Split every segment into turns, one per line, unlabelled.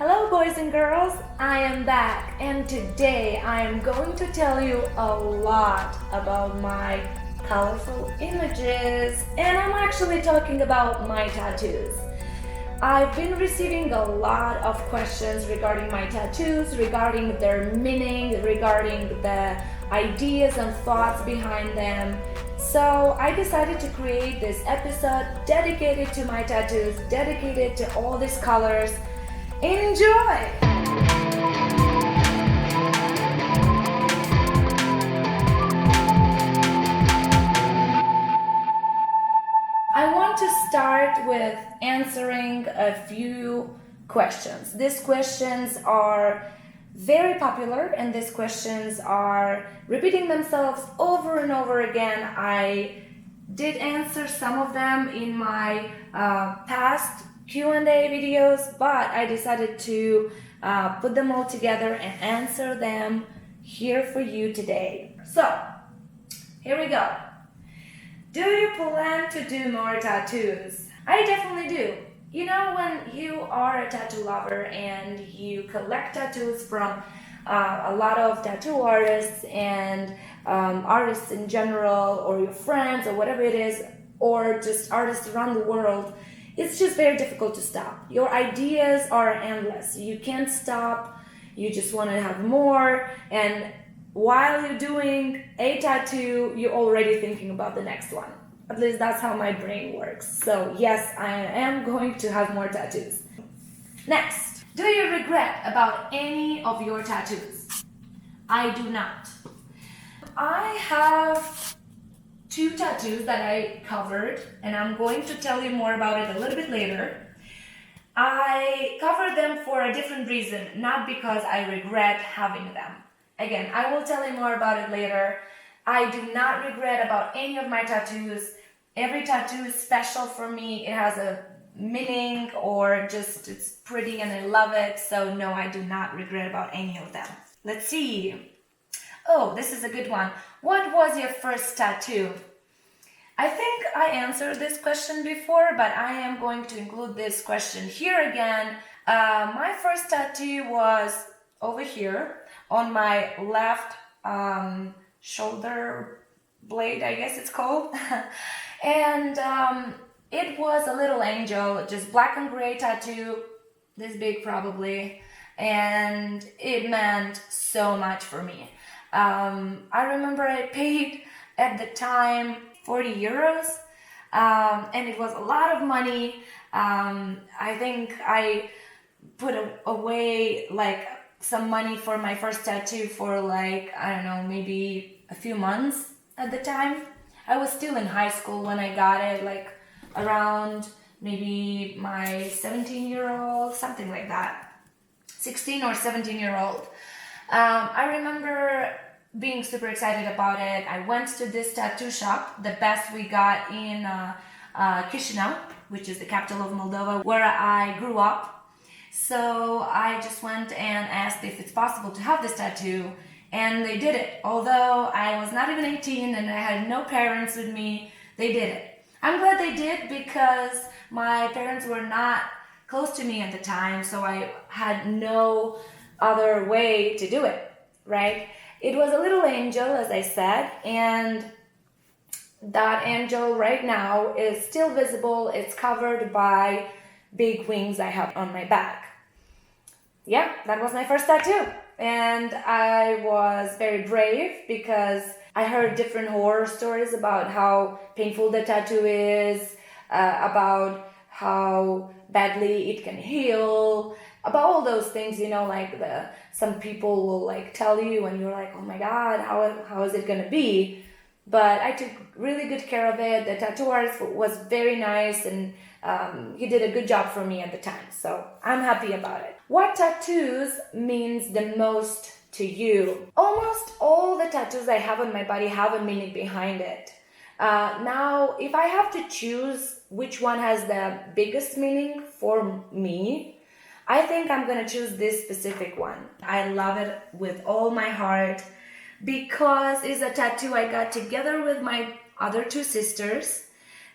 Hello boys and girls, I am back and today I am going to tell you a lot about my colorful images and I'm actually talking about my tattoos. I've been receiving a lot of questions regarding my tattoos, regarding their meaning, regarding the ideas and thoughts behind them. So I decided to create this episode dedicated to my tattoos, dedicated to all these colors. Enjoy! I want to start with answering a few questions. These questions are very popular and these questions are repeating themselves over and over again. I did answer some of them in my past Q&A videos, but I decided to put them all together and answer them here for you today. So, here we go. Do you plan to do more tattoos? I definitely do. You know, when you are a tattoo lover and you collect tattoos from a lot of tattoo artists and artists in general, or your friends, or whatever it is, or just artists around the world, it's just very difficult to stop. Your ideas are endless. You can't stop. You just want to have more. And while you're doing a tattoo, you're already thinking about the next one. At least that's how my brain works. So yes, I am going to have more tattoos. Next, do you regret about any of your tattoos? I do not. I have 2 tattoos that I covered, and I'm going to tell you more about it a little bit later. I covered them for a different reason, not because I regret having them. Again, I will tell you more about it later. I do not regret about any of my tattoos. Every tattoo is special for me. It has a meaning or just it's pretty and I love it. So no, I do not regret about any of them. Let's see. Oh, this is a good one. What was your first tattoo? I think I answered this question before, but I am going to include this question here again. My first tattoo was over here on my left shoulder blade, I guess it's called. And it was a little angel, just black and gray tattoo, this big probably. And it meant so much for me. I remember I paid at the time 40 euros, and it was a lot of money. I think I put away like some money for my first tattoo for like, I don't know, maybe a few months at the time. I was still in high school when I got it, like around maybe my 17-year-old, something like that. 16 or 17-year-old. I remember being super excited about it. I went to this tattoo shop, the best we got in Chisinau, which is the capital of Moldova, where I grew up. So I just went and asked if it's possible to have this tattoo, and they did it. Although I was not even 18 and I had no parents with me, they did it. I'm glad they did because my parents were not close to me at the time, so I had no other way to do it, right? It was a little angel, as I said, and that angel right now is still visible. It's covered by big wings I have on my back. Yeah, that was my first tattoo. And I was very brave because I heard different horror stories about how painful the tattoo is, about how badly it can heal, about all those things, you know, like some people will like tell you and you're like, oh my God, how is it gonna be? But I took really good care of it. The tattoo artist was very nice and he did a good job for me at the time. So I'm happy about it. What tattoos means the most to you? Almost all the tattoos I have on my body have a meaning behind it. Now, if I have to choose which one has the biggest meaning for me, I think I'm gonna choose this specific one. I love it with all my heart because it's a tattoo I got together with my other 2 sisters,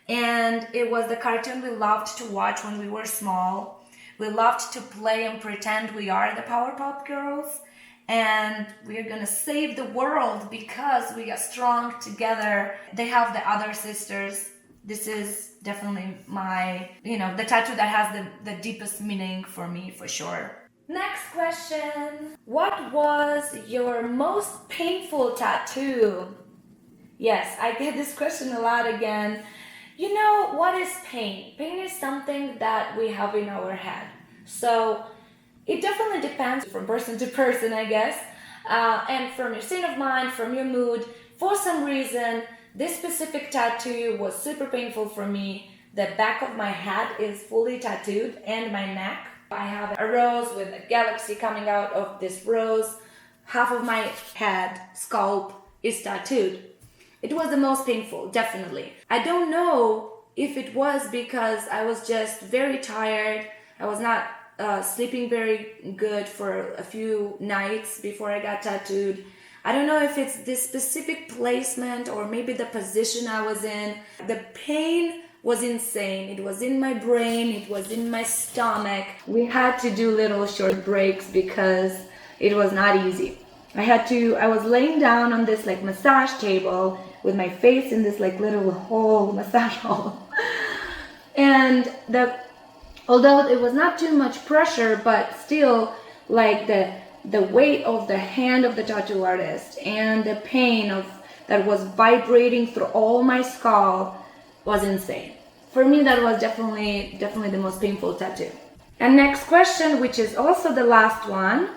and it was the cartoon we loved to watch when we were small. We loved to play and pretend we are the Powerpuff Girls, and we're gonna save the world because we are strong together. They have the other sisters. This is definitely my, the tattoo that has the deepest meaning for me, for sure. Next question. What was your most painful tattoo? Yes, I get this question a lot again. What is pain? Pain is something that we have in our head. So it definitely depends from person to person, I guess. And from your state of mind, from your mood. For some reason, this specific tattoo was super painful for me. The back of my head is fully tattooed and my neck. I have a rose with a galaxy coming out of this rose. Half of my head, scalp, is tattooed. It was the most painful, definitely. I don't know if it was because I was just very tired. I was not sleeping very good for a few nights before I got tattooed. I don't know if it's this specific placement or maybe the position I was in. The pain was insane. It was in my brain, it was in my stomach. We had to do little short breaks because it was not easy. I was laying down on this massage table with my face in this little hole, massage hole. And although it was not too much pressure, but still the weight of the hand of the tattoo artist and the pain that was vibrating through all my skull was insane. For me, that was definitely the most painful tattoo. And next question, which is also the last one,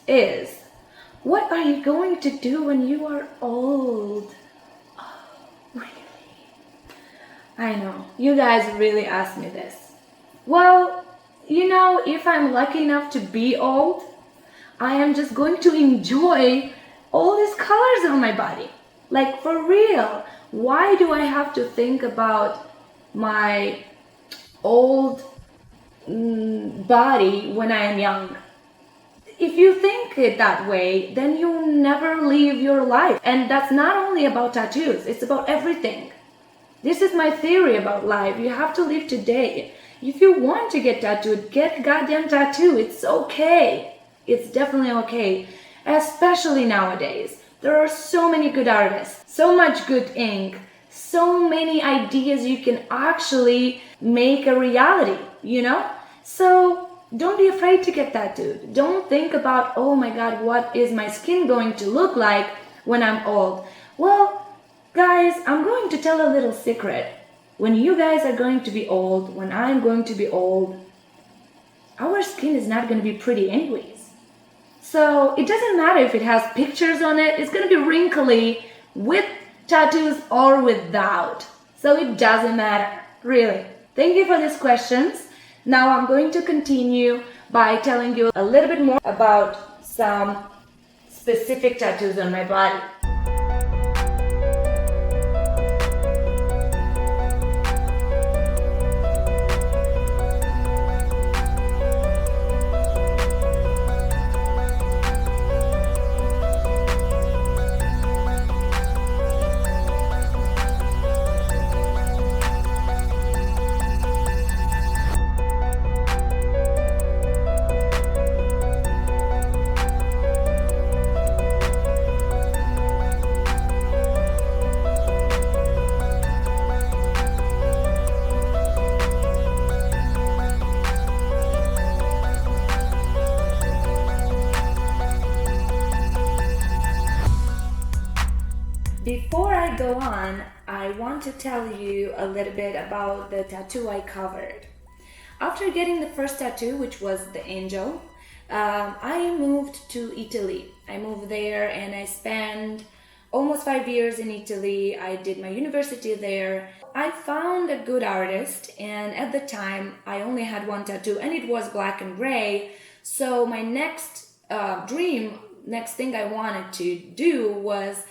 is what are you going to do when you are old? Oh, really? I know, you guys really asked me this. Well, if I'm lucky enough to be old, I am just going to enjoy all these colors on my body. For real. Why do I have to think about my old body when I am young? If you think it that way, then you'll never live your life. And that's not only about tattoos, it's about everything. This is my theory about life. You have to live today. If you want to get tattooed, get a goddamn tattoo. It's okay. It's definitely okay. Especially nowadays. There are so many good artists, so much good ink, so many ideas you can actually make a reality, So don't be afraid to get tattooed. Don't think about, oh my God, what is my skin going to look like when I'm old? Well, guys, I'm going to tell a little secret. When you guys are going to be old, when I'm going to be old, our skin is not going to be pretty anyways. So it doesn't matter if it has pictures on it. It's going to be wrinkly with tattoos or without. So it doesn't matter, really. Thank you for these questions. Now I'm going to continue by telling you a little bit more about some specific tattoos on my body. Before I go on, I want to tell you a little bit about the tattoo I covered. After getting the first tattoo, which was the angel, I moved to Italy. I moved there and I spent almost 5 years in Italy. I did my university there. I found a good artist, and at the time I only had one tattoo and it was black and gray. So my next next thing I wanted to do was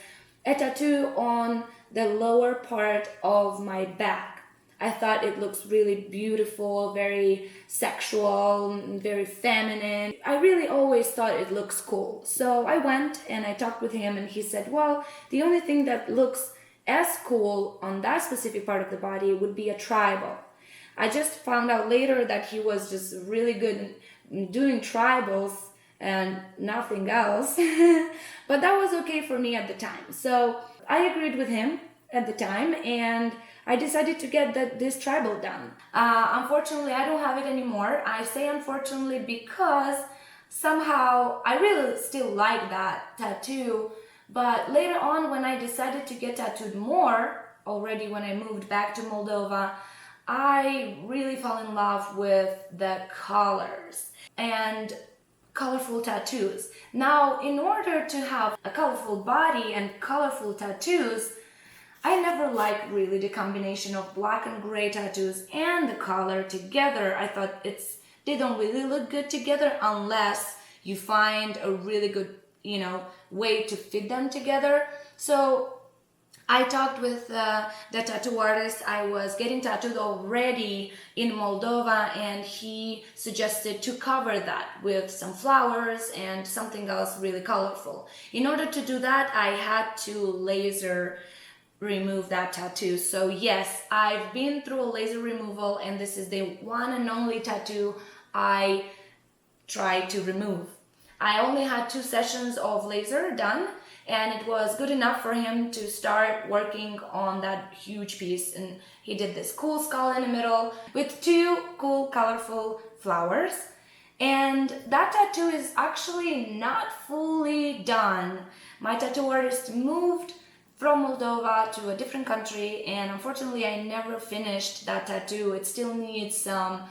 a tattoo on the lower part of my back. I thought it looks really beautiful, very sexual, very feminine. I really always thought it looks cool. So I went and I talked with him and he said, well, the only thing that looks as cool on that specific part of the body would be a tribal. I just found out later that he was just really good in doing tribals and nothing else. But that was okay for me at the time. So I agreed with him at the time, and I decided to get this tribal done. Unfortunately, I don't have it anymore. I say unfortunately because somehow I really still like that tattoo. But later on, when I decided to get tattooed more, already when I moved back to Moldova, I really fell in love with the colors and colorful tattoos. Now, in order to have a colorful body and colorful tattoos, I never liked really the combination of black and gray tattoos and the color together. I thought they don't really look good together unless you find a really good, way to fit them together. So I talked with the tattoo artist. I was getting tattooed already in Moldova, and he suggested to cover that with some flowers and something else really colorful. In order to do that, I had to laser remove that tattoo. So yes, I've been through a laser removal, and this is the one and only tattoo I tried to remove. I only had 2 sessions of laser done, and it was good enough for him to start working on that huge piece. And he did this cool skull in the middle with 2 cool colorful flowers. And that tattoo is actually not fully done. My tattoo artist moved from Moldova to a different country, and unfortunately I never finished that tattoo. It still needs some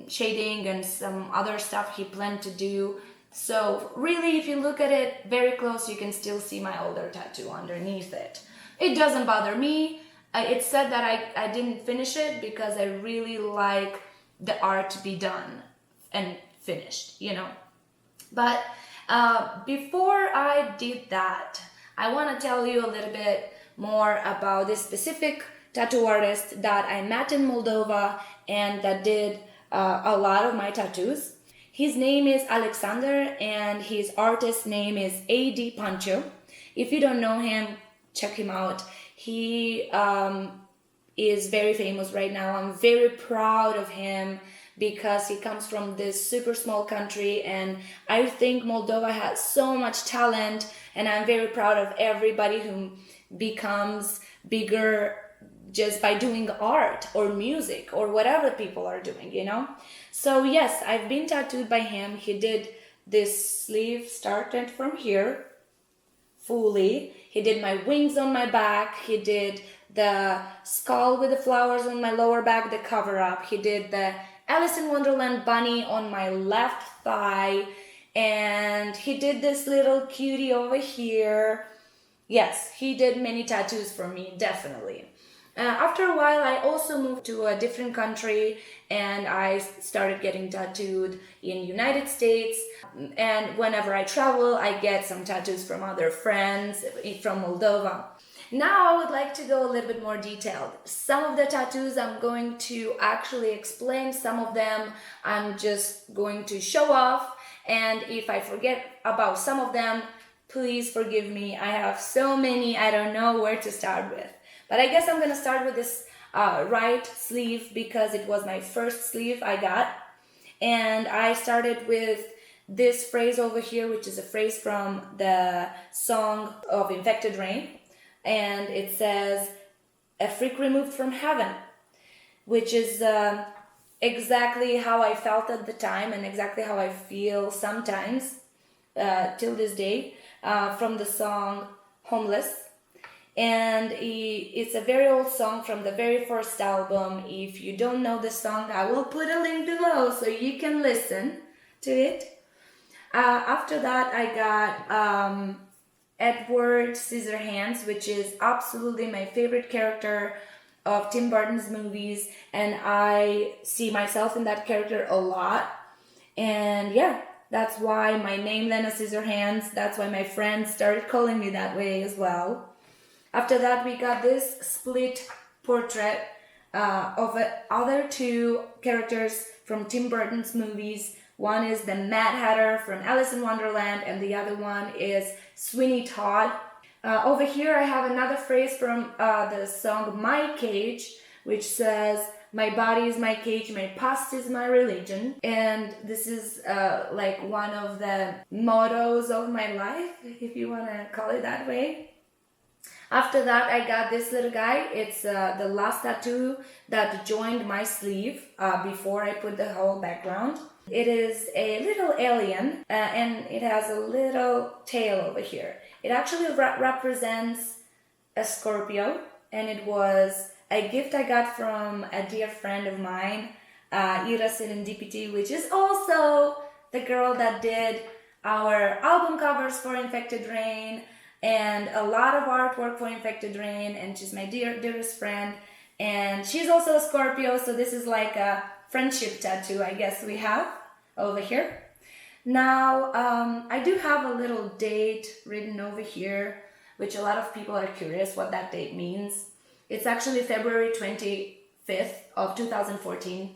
shading and some other stuff he planned to do. So really, if you look at it very close, you can still see my older tattoo underneath it. It doesn't bother me. It's said that I didn't finish it because I really like the art to be done and finished, But before I did that, I want to tell you a little bit more about this specific tattoo artist that I met in Moldova and that did a lot of my tattoos. His name is Alexander, and his artist name is A.D. Pancho. If you don't know him, check him out. He is very famous right now. I'm very proud of him because he comes from this super small country, and I think Moldova has so much talent, and I'm very proud of everybody who becomes bigger just by doing art or music or whatever people are doing, So yes, I've been tattooed by him. He did this sleeve started from here fully. He did my wings on my back. He did the skull with the flowers on my lower back, the cover up. He did the Alice in Wonderland bunny on my left thigh, and he did this little cutie over here. Yes, he did many tattoos for me, definitely. After a while, I also moved to a different country, and I started getting tattooed in United States. And whenever I travel, I get some tattoos from other friends from Moldova. Now I would like to go a little bit more detailed. Some of the tattoos I'm going to actually explain. Some of them I'm just going to show off. And if I forget about some of them, please forgive me. I have so many, I don't know where to start with. But I guess I'm going to start with this right sleeve because it was my first sleeve I got. And I started with this phrase over here, which is a phrase from the song of Infected Rain. And it says, "A freak removed from heaven," which is exactly how I felt at the time and exactly how I feel sometimes till this day from the song Homeless. And it's a very old song from the very first album. If you don't know the song, I will put a link below so you can listen to it. After that, I got Edward Scissorhands, which is absolutely my favorite character of Tim Burton's movies, and I see myself in that character a lot. And yeah, that's why my name Lena Scissorhands, that's why my friends started calling me that way as well. After that, we got this split portrait of other 2 characters from Tim Burton's movies. One is the Mad Hatter from Alice in Wonderland, and the other one is Sweeney Todd. Over here, I have another phrase from the song My Cage, which says, my body is my cage, my past is my religion. And this is like one of the mottos of my life, if you want to call it that way. After that, I got this little guy. It's the last tattoo that joined my sleeve before I put the whole background. It is a little alien and it has a little tail over here. It actually represents a Scorpio, and it was a gift I got from a dear friend of mine, Ira Selendripity, which is also the girl that did our album covers for Infected Rain and a lot of artwork for Infected Rain, and she's my dearest friend, and she's also a Scorpio, so this is like a friendship tattoo I guess we have over here. Now I do have a little date written over here, which a lot of people are curious what that date means. It's actually February 25th of 2014.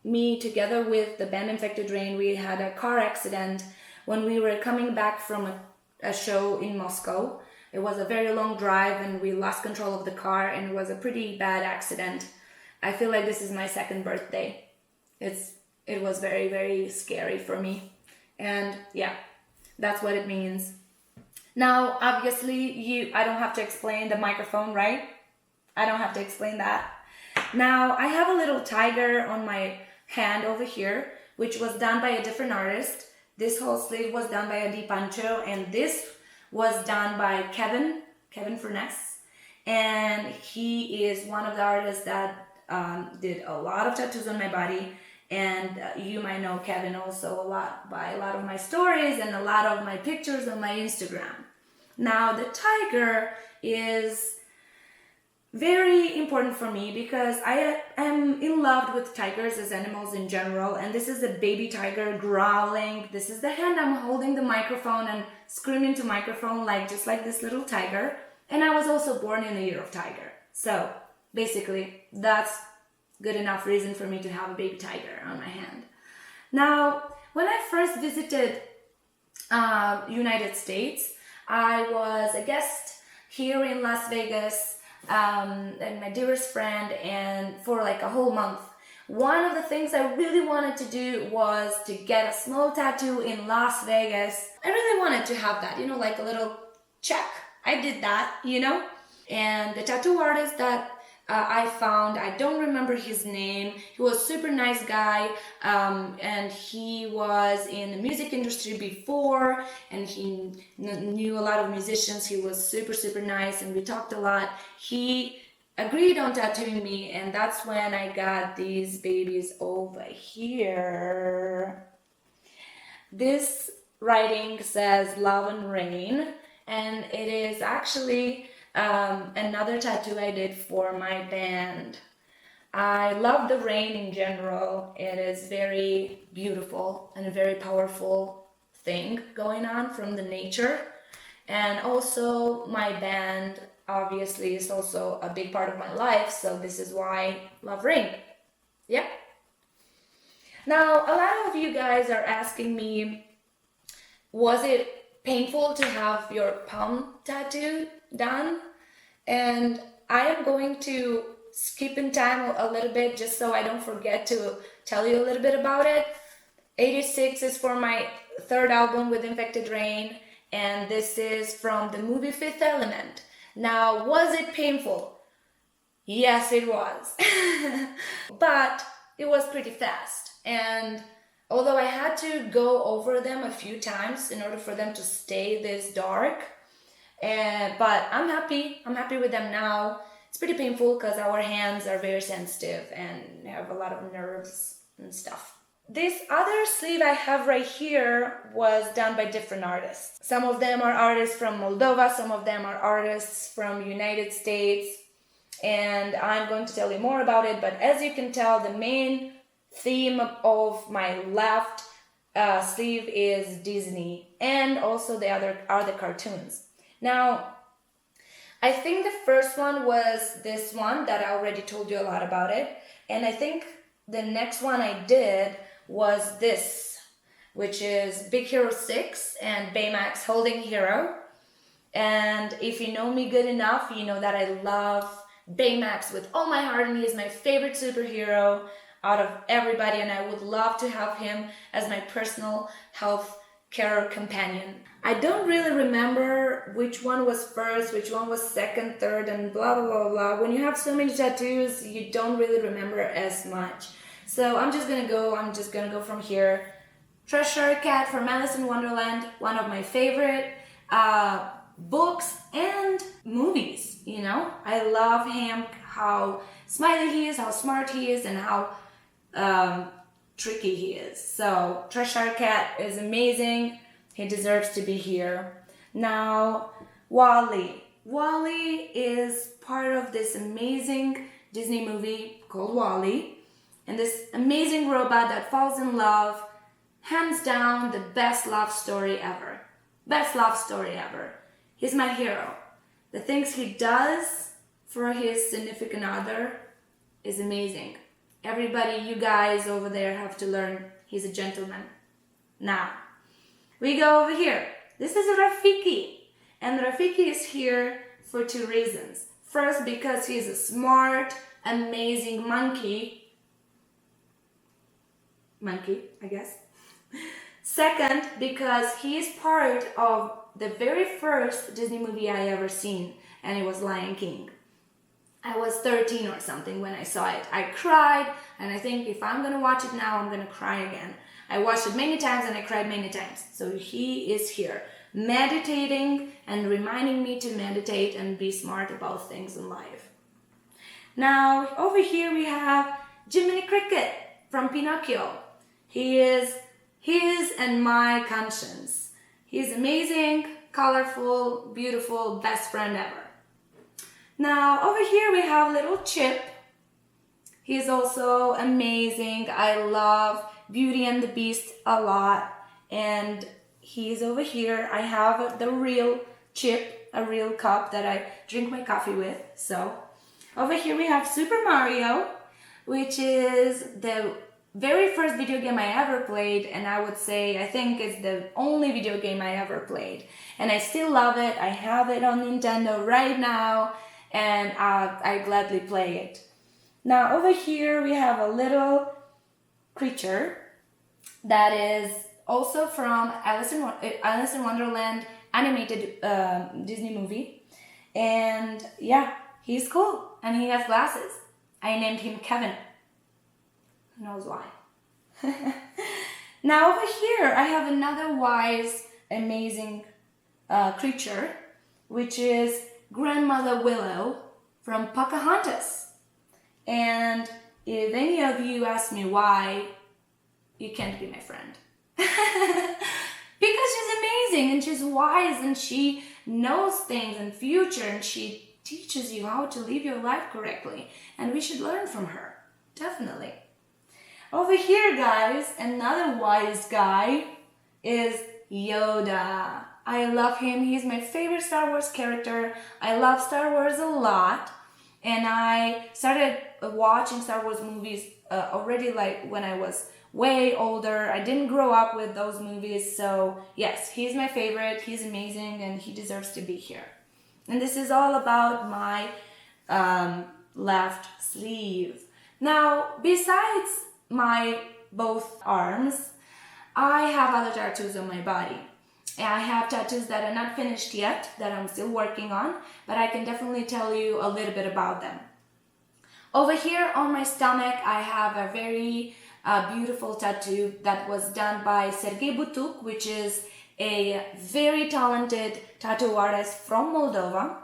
Me, together with the band Infected Rain, we had a car accident when we were coming back from a show in Moscow. It was a very long drive and we lost control of the car, and it was a pretty bad accident. I feel like this is my second birthday. It was very, very scary for me. And yeah, that's what it means. Now, obviously, I don't have to explain the microphone, right? I don't have to explain that. Now, I have a little tiger on my hand over here, which was done by a different artist. This whole sleeve was done by Adi Pancho, and this was done by Kevin Furness. And he is one of the artists that did a lot of tattoos on my body. And you might know Kevin also a lot by a lot of my stories and a lot of my pictures on my Instagram. Now, the tiger is very important for me because I am in love with tigers as animals in general, and this is a baby tiger growling. This is the hand I'm holding the microphone and screaming to microphone just like this little tiger. And I was also born in the year of tiger. So basically that's good enough reason for me to have a baby tiger on my hand. Now, when I first visited United States, I was a guest here in Las Vegas and my dearest friend, and for like a whole month. One of the things I really wanted to do was to get a small tattoo in Las Vegas. I really wanted to have that, like a little check. I did that, and the tattoo artist that I found, I don't remember his name. He was a super nice guy, and he was in the music industry before, and he knew a lot of musicians. He was super, super nice, and we talked a lot. He agreed on tattooing me, and that's when I got these babies over here. This writing says Love and Rain, and it is actually another tattoo I did for my band. I love the rain in general. It is very beautiful and a very powerful thing going on from the nature. And also my band obviously is also a big part of my life, so this is why love rain. Yep. Now, a lot of you guys are asking me, was it painful to have your palm tattoo done? And I am going to skip in time a little bit just so I don't forget to tell you a little bit about it. 86 is for my third album with Infected Rain, and this is from the movie Fifth Element. Now, was it painful? Yes, it was. But it was pretty fast, and although I had to go over them a few times in order for them to stay this dark, but I'm happy with them now. It's pretty painful because our hands are very sensitive and have a lot of nerves and stuff. This other sleeve I have right here was done by different artists. Some of them are artists from Moldova, some of them are artists from United States, and I'm going to tell you more about it. But as you can tell, the main theme of my left sleeve is Disney, and also the other are the cartoons. Now, I think the first one was this one that I already told you a lot about it, and I think the next one I did was this, which is Big Hero 6 and Baymax holding Hero. And if you know me good enough, you know that I love Baymax with all my heart, and he is my favorite superhero out of everybody, and I would love to have him as my personal health care companion. I don't really remember which one was first, which one was second, third, and blah blah blah blah. When you have so many tattoos, you don't really remember as much. So I'm just gonna go from here. Treasure Cat from Alice in Wonderland, one of my favorite books and movies, you know? I love him, how smiley he is, how smart he is, and how tricky he is. So Treasure Cat is amazing. He deserves to be here. Now, Wally. Wally is part of this amazing Disney movie called Wally, and this amazing robot that falls in love. Hands down, the best love story ever. Best love story ever. He's my hero. The things he does for his significant other is amazing. Everybody, you guys over there have to learn he's a gentleman. Now, we go over here. This is Rafiki. And Rafiki is here for two reasons. First, because he's a smart, amazing monkey, I guess. Second, because he is part of the very first Disney movie I ever seen, and it was Lion King. I was 13 or something when I saw it. I cried, and I think if I'm gonna watch it now, I'm gonna cry again. I watched it many times and I cried many times. So he is here, meditating and reminding me to meditate and be smart about things in life. Now, over here we have Jiminy Cricket from Pinocchio. He is his and my conscience. He's amazing, colorful, beautiful, best friend ever. Now, over here we have little Chip. He's also amazing. I love Beauty and the Beast a lot. And he's over here. I have the real Chip, a real cup that I drink my coffee with. So, over here we have Super Mario, which is the very first video game I ever played, and I would say I think it's the only video game I ever played, and I still love it. I have it on Nintendo right now, and I gladly play it. Now over here we have a little creature that is also from Alice in Wonderland animated Disney movie, and yeah, he's cool and he has glasses. I named him Kevin. Who knows why? Now over here I have another wise, amazing creature, which is Grandmother Willow from Pocahontas. And if any of you ask me why, you can't be my friend. Because she's amazing and she's wise and she knows things in future and she teaches you how to live your life correctly. And we should learn from her, definitely. Over here, guys, another wise guy is Yoda. I love him. He's my favorite Star Wars character. I love Star Wars a lot. And I started watching Star Wars movies already like when I was way older. I didn't grow up with those movies. So yes, he's my favorite. He's amazing and he deserves to be here. And this is all about my left sleeve. Now, besides my both arms, I have other tattoos on my body. And I have tattoos that are not finished yet, that I'm still working on, but I can definitely tell you a little bit about them. Over here on my stomach, I have a very beautiful tattoo that was done by Sergei Butuk, which is a very talented tattoo artist from Moldova.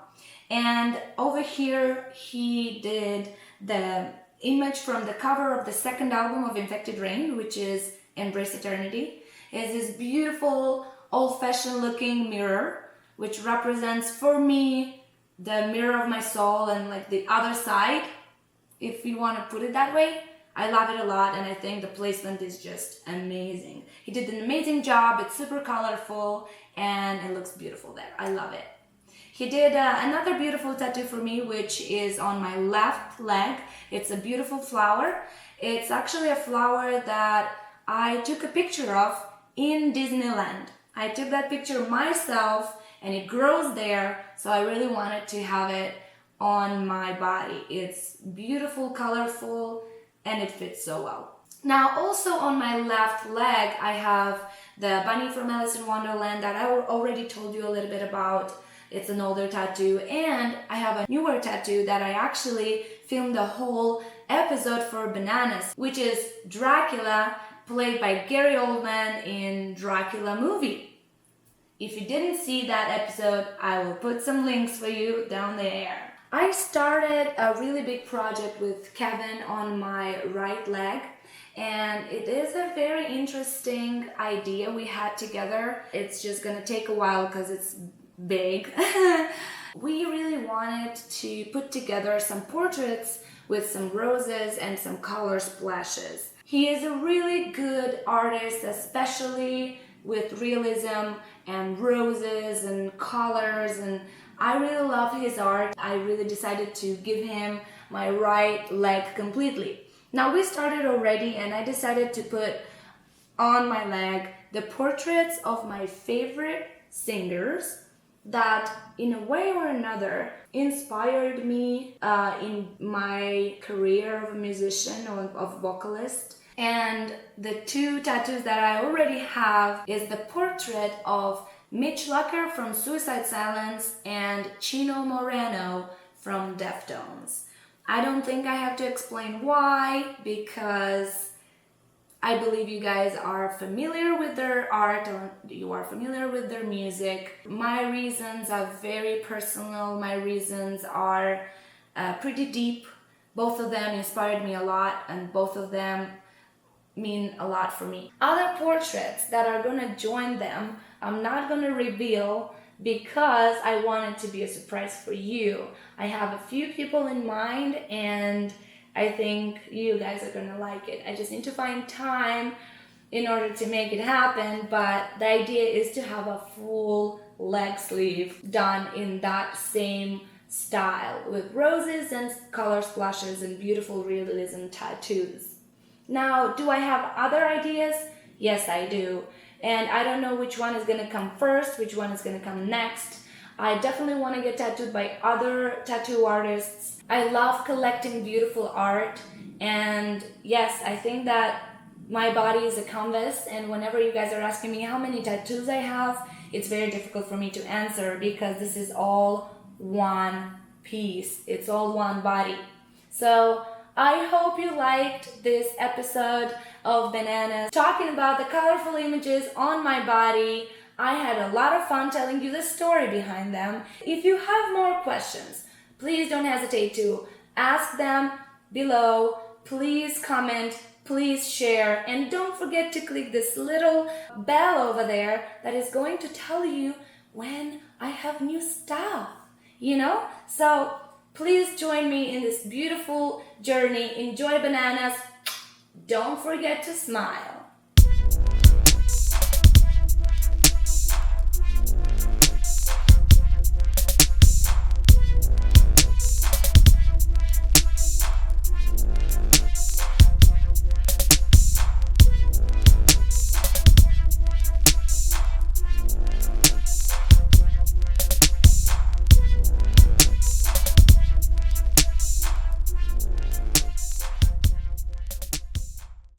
And over here, he did the image from the cover of the second album of Infected Rain, which is Embrace Eternity. It's this beautiful old-fashioned looking mirror, which represents for me the mirror of my soul and like the other side, if you want to put it that way. I love it a lot and I think the placement is just amazing. He did an amazing job. It's super colorful and it looks beautiful there. I love it. He did another beautiful tattoo for me, which is on my left leg. It's a beautiful flower. It's actually a flower that I took a picture of in Disneyland. I took that picture myself and it grows there, so I really wanted to have it on my body. It's beautiful, colorful, and it fits so well. Now also on my left leg I have the bunny from Alice in Wonderland that I already told you a little bit about. It's an older tattoo, and I have a newer tattoo that I actually filmed the whole episode for Bananas, which is Dracula, played by Gary Oldman in Dracula movie. If you didn't see that episode, I will put some links for you down there. I started a really big project with Kevin on my right leg, and it is a very interesting idea we had together. It's just gonna take a while because it's big. We really wanted to put together some portraits with some roses and some color splashes. He is a really good artist, especially with realism and roses and colors, and I really love his art. I really decided to give him my right leg completely. Now we started already, and I decided to put on my leg the portraits of my favorite singers that in a way or another inspired me in my career of a musician or of vocalist. And the two tattoos that I already have is the portrait of Mitch Lucker from Suicide Silence and Chino Moreno from Deftones. I don't think I have to explain why, because I believe you guys are familiar with their art, or you are familiar with their music. My reasons are very personal. My reasons are pretty deep. Both of them inspired me a lot, and both of them mean a lot for me. Other portraits that are gonna join them, I'm not gonna reveal because I want it to be a surprise for you. I have a few people in mind, and I think you guys are gonna like it. I just need to find time in order to make it happen, but the idea is to have a full leg sleeve done in that same style with roses and color splashes and beautiful realism tattoos. Now, do I have other ideas? Yes, I do. And I don't know which one is gonna come first, which one is gonna come next. I definitely want to get tattooed by other tattoo artists. I love collecting beautiful art, and yes, I think that my body is a canvas, and whenever you guys are asking me how many tattoos I have, it's very difficult for me to answer because this is all one piece. It's all one body. So I hope you liked this episode of Bananas, talking about the colorful images on my body. I had a lot of fun telling you the story behind them. If you have more questions, please don't hesitate to ask them below. Please comment, please share, and don't forget to click this little bell over there that is going to tell you when I have new stuff, So please join me in this beautiful journey. Enjoy Bananas. Don't forget to smile.